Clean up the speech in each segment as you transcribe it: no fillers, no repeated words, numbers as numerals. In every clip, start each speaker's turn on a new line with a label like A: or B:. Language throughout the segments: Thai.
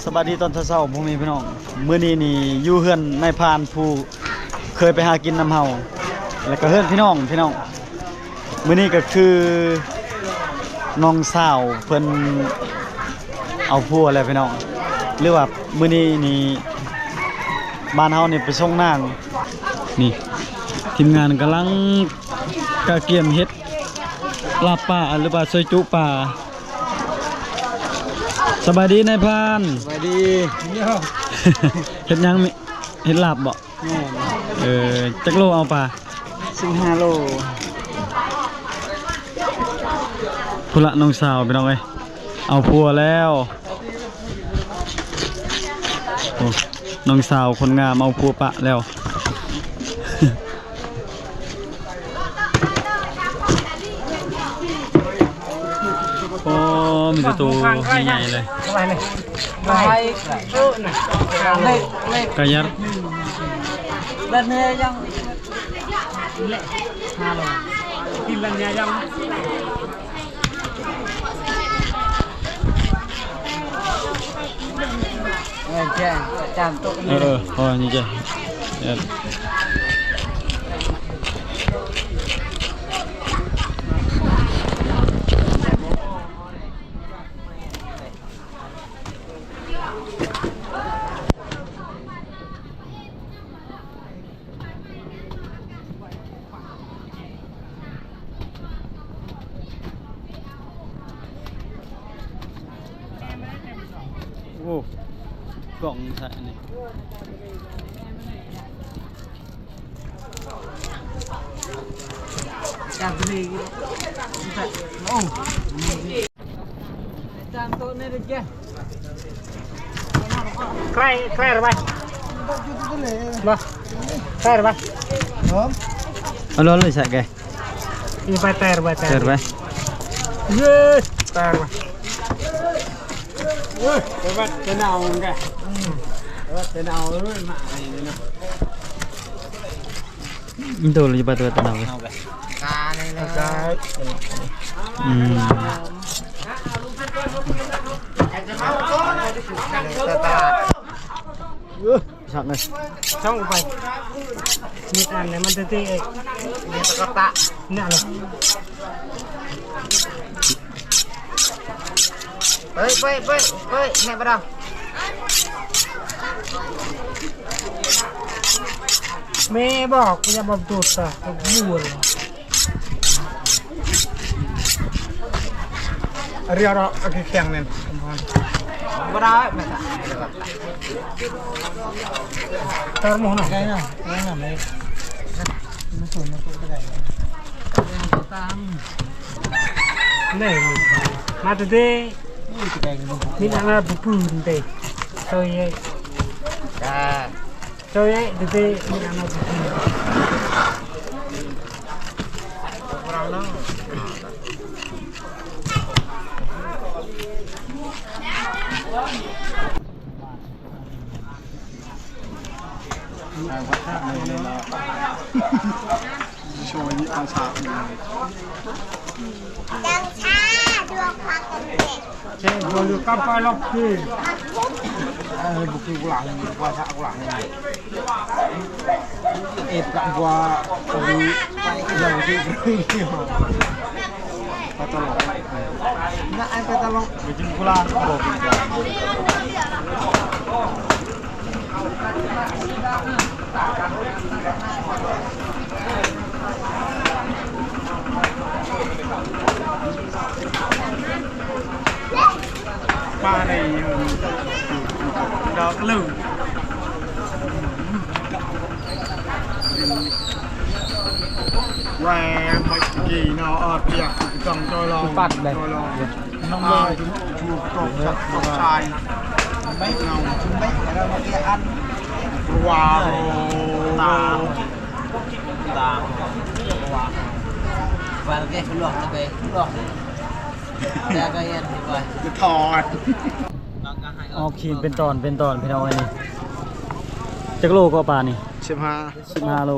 A: สวัสดีตอนเช้าๆพ่อแม่พี่น้องมื้อนี้นี่อยู่เฮือนนายพรานผู้เคยไปหากินน้ำเฮาแล้วก็เฮือนพี่น้องมื้อนี้ก็คือน้องสาวเพิ่นเอาผัวแล้วพี่น้องหรือว่ามื้อนี้นี่บ้านเฮานี่ไปส่งนางนี่ทีมงานกำลังกะเกียมเฮ็ดลาบป่าหรือว่าซอยจุป่าสบายดีนายพราน
B: สวัสดี
A: เฮ็ดยังเฮ็ดลาบบ่จักโลเอาป่า
B: 15 โล
A: พุ่นละน้องสาวพี่น้องเอ้ยเอาผัวแล้วโอ้น้องสาวคนงามเอาผัวปะแล้วโอ้มีแต่ตัวใหญ่ๆเลยกระยัด
B: Lần này yang lệ 5 โล
C: Tìm lần nhà yang
B: chạm tội
A: thôi như vậyโอ้กล่องใส่นี่
B: chạm đi ô chạm tội này được chưa
C: Khai rồi bay Vâng Khai rồi bay
A: nó lấy sạch kìa
C: đi bay tè rồi bay
A: tè rồi bay
C: tè rồi ui cái thế nào kìa thế nào rồi mà
A: itu lagi batu tenang
B: cá này là
C: cái
A: sạc này
C: xong rồi bay nhịn ăn này mình tê
B: này là tạ
C: nè
B: rồi với này bắt đầu
C: mẹบอกจะบอกตูดอ่ะบัวเรียร์อะไรแข็งเนี่ย
B: bắt đầu ấy mày tạ
C: tao muốn nào
B: cái nào này nó sủi nó cũng cái này
C: này mà từ đây mình ăn là bự bự đây tôi ấy tôi ấy từ đây mình ăn là bự bự
A: ช่วยนี่อาสา
D: ยังช้าดวงพักกันเด็ก
C: ใช่บัวลูกกับปลาล็อกคือ
B: buộc cái lạng qua thạ lạng này ép lạng qua cái dầu cái nhiều ta tao lọc nãy anh ta lọc
A: ไปกินกุหลาบบอกดีกว่าปลาในดอกลึงแหวนเมื่อกี้เนาะเปียกจังจอยลอง
B: ปัดเลย
A: น้องเมย์ถูกตกจากตกชายไม่เงาไม่แล้วเมื่อกี้อันว้าวตา
B: và cái luộc cho về luộc ra cái yên thì vậy
A: จะถอดออกขีดเป็นตอนพี่น้องไอ้นี่จักโลก็ปลานี่15 โล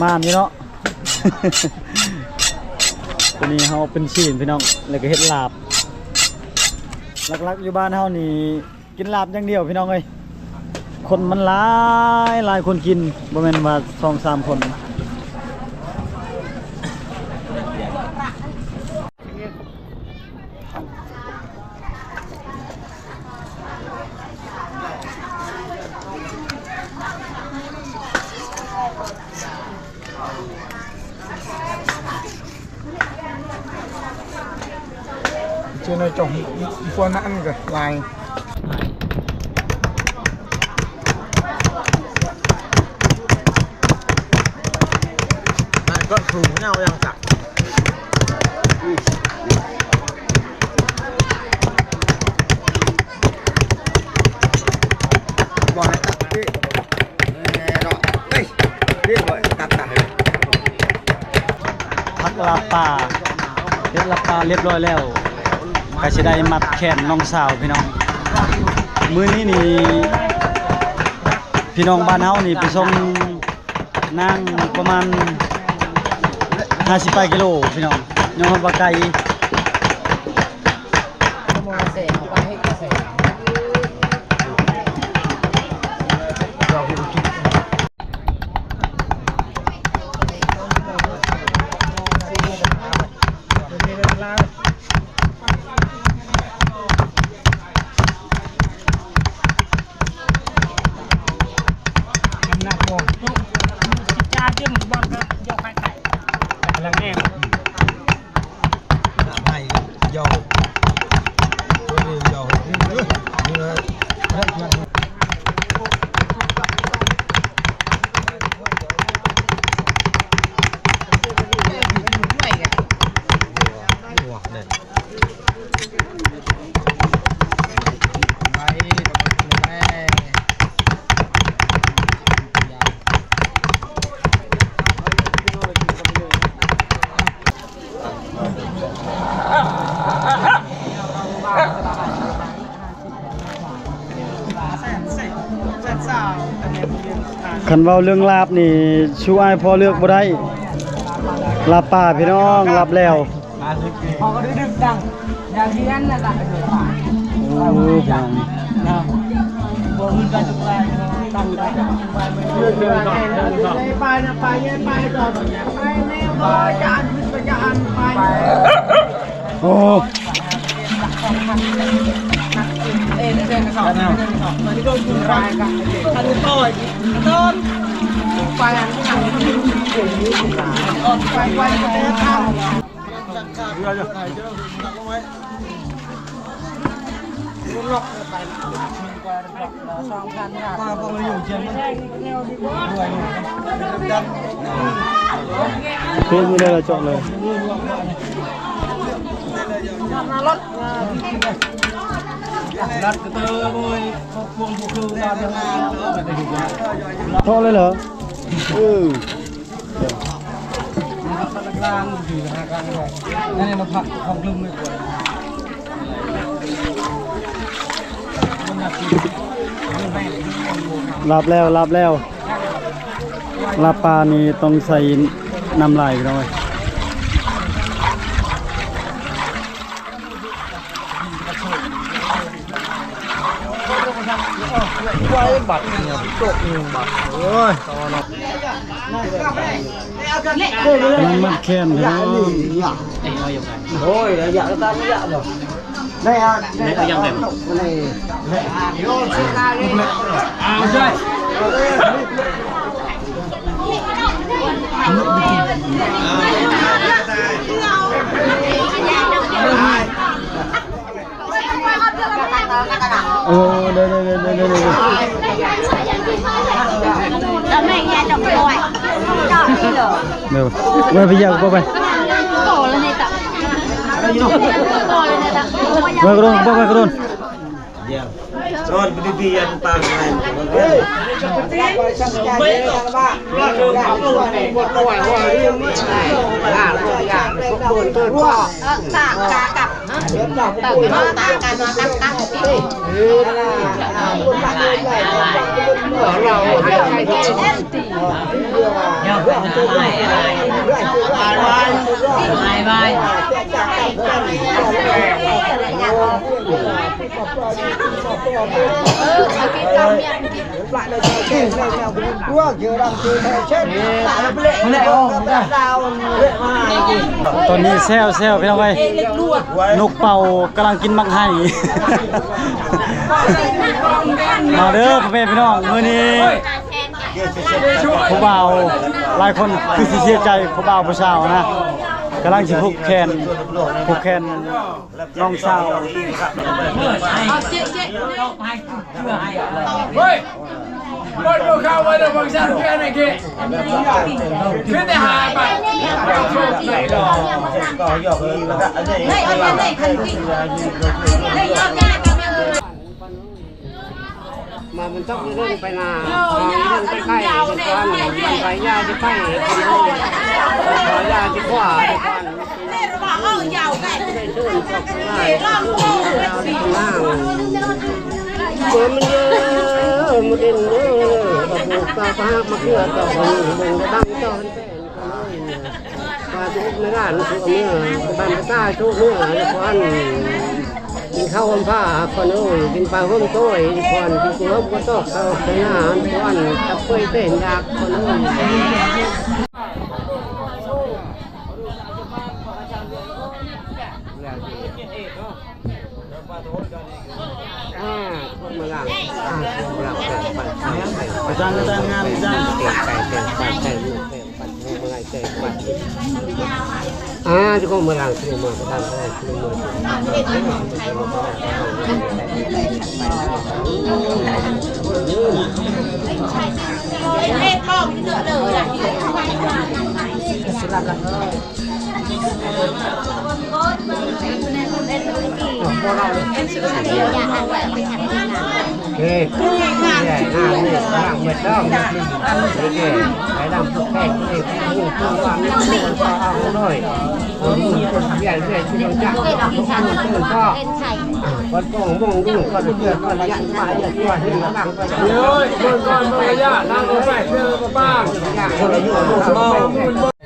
A: มามนี่เนาะ ตัวนี้เขาเป็นชีนพี่น้องแล้วก็เฮ็ดลาบ หลักๆอยู่บ้านเฮานี่กินลาบอย่างเดียวพี่น้องเอ้ยคนมันหลายคนกินบ่แม่นว่า 2-3 คน
B: chưa nói chồng qua nãn kìa lại con thù nhau đang chặt bỏ này tắt đi đó đây đi rồi tắt tắt
A: ผักลาบป่าเฮ็ดลาบป่าเรียบร้อยแล้วก็สิได้มัดแขนน้องสาวพี่น้องมื้อนี้นี่พี่น้องบ้านเฮานี่ไปส่งนางประมาณ50กิโลพี่น้องยอมรับว่าไกล คันเว้าเรื่องลาบนี่ชูอ้ายพอเลือกบ่ได้ลาบป่าพี่น้องลาบแล้ว
C: พอก็ดึกดังอย่างที่นั่นน่ะล่ะ
A: โอ้พี่น้อง
C: บ่มีการจุฬาตั้งได้ไปนะไปไปต่อไปแนวบ่จานขึ้นจานไป
A: โอ้
C: เอ็นเดินสอบมันที่โดนกินรายกันทันต่อยต้นไปอันที่ทำไปข้าวมาพอมาอยู่เชียงใหม่ด้วยดัน
A: เพิ่นมื้อนี้เราเจาะเลย
C: รถรัดกระเตอร์บอยพวงพวกคือตามยังไง
A: เจาะเลยเหรอ
C: กลางอยู่นะกลางเลยนี่มาผักของลึงไม่ควร
A: ลาบแล้วลาบแล้วลาบปลานี่ต้องใส่น้ำลายพี่น้องเอ้ย
B: ไว้บัตรเนี่ยโต๊ะนึงบัตรโอ้ย
A: มันมัดแขนพี่น้อง
B: โอ้ยdạ nó ta mới dạ rồi đây à đây là dòng này
A: đây
D: Đó mày nhà chồng rồi. Chọn đi lửa.
A: được quay bây giờ qua đây
D: Cổ lên đây tập. Cổ lên đây tập.
A: quay cái đôn quay cái đôn
B: rồi đi ăn tang này
C: บาย
A: ตอนนี้แซวพี่น้องเว้ยนกเป่ากำลังกินมักไห่ มาเด้อพ่อแม่พี่น้องมื้อนี้ผู้บ่าวหลายคนคือสิเสียใจผู้บ่าวผู้สาวนะกำลังสิผูกแขนน้องสาว
E: เฮ้ยบอลดูเข้าไว้เดี๋ยวบางชาติแค่ไหนกี่ขึ้นแต่หายไปไหนดอก
C: มามันต้องเรื่องไปนาเรื่องไปไข่ทุกวันมันไปยาที่ไข่ยาที่ขวาทุกวันชื่นชอบได้เมื่อมันเยอะมันเด่นเยอะแบบปลูกตาพักมาเกลือต่อมันจะดังต่อเป็นแป้งปลาทุกในร้านทุกเมื่อบ้านตาทุกเมื่อทุกวันกินข้าวหอมผ้าคนนู้นกินปลาห้มต้อยคนกินกุ้งห้มก็ตอกเขาในหน้าทุกวันจับกล้วยเต้นยากคนนู้นมาหลัง
A: อาจารย์งานอาจารย์
C: จะก็มาหลังซื้อมาทำอะไรซื้อมา
D: เล่นกล้องเสือเลยล่ะสลับละ
C: เฮ้ยใหญ่หน้าเนี่ยหลังเหมือนต้องไปดำทุกแข่งเลยพูดว่าไม่พูดก็เอาหน่อยคนใหญ่ใหญ่ที่เราจับทุกคนตื่นก็วันก่อนมองดูก็เดือดก็ยันมาอย่าตัวที่หลังก็
E: เดี๋ยวเดินก่อนมารยาทนั่งรถไฟเพื่อมาบ้างคนละอยู่มอง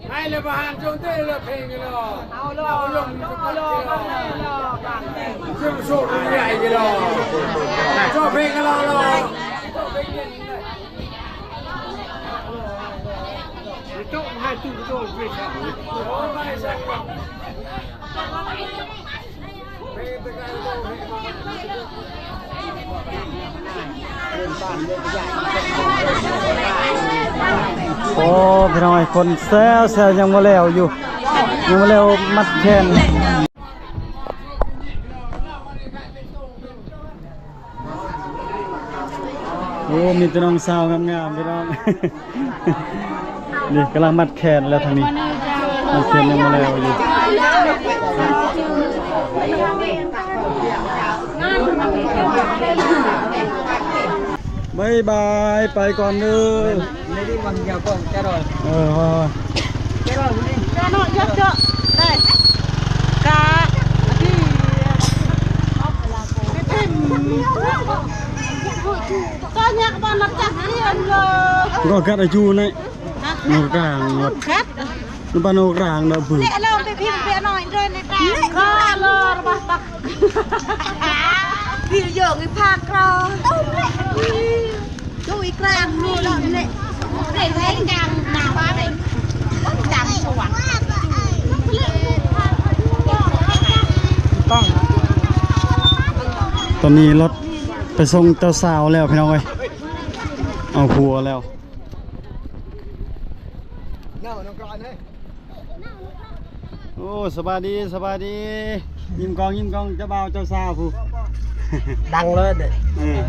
E: ให้เลยประหารจงเต้เลยเพลงกันหรอเอาลงเอาลงชื่อโชว์ใหญ่กันหรอชอบเพลงกันหรอโจ๊กให้ตุ้งโจ๊กไม่ใช่ไม่ใช่เพลงตะการโจ๊ก
A: โอ้พี่น้อยคนแซวยังมาแล้วอยู่ยังมาแล้วมัดแขนโอ้มีแต่น้องสาวงามๆพี่น้อง นี่กำลังมัดแขนแล้วทางนี้มัดแขนยังมาแล้วอยู่บายบายไปก่อนเด้อในที่วังยาวก่อนแกรอยแกรอยนี่แกรอยเยอะๆได้กาที่ไม่ทิมก็เนี่ยบ้านนักจักรเรียนเลยก็กัดอายุนี่นกกลางหมดนบ้านนกกลางเด้อพึ่งเนี่ยเราไปพิมพ์ไปหน่อยด้วยในกลางข้าเลยบ้าตักพี่โยกอีพากรอดูอีกลางดูดอกนี่เด็กเล่นกลางหนาวอะไรจังสว่างตอนนี้รถไปส่งเจ้าสาวแล้วพี่น้องเอ้ยเอาผัวแล้ว โอ้สบายดีสบายดียิ้มกองเจ้าบ่าวเจ้าสาวผู้
C: ดังเลยเด็ด
A: เออ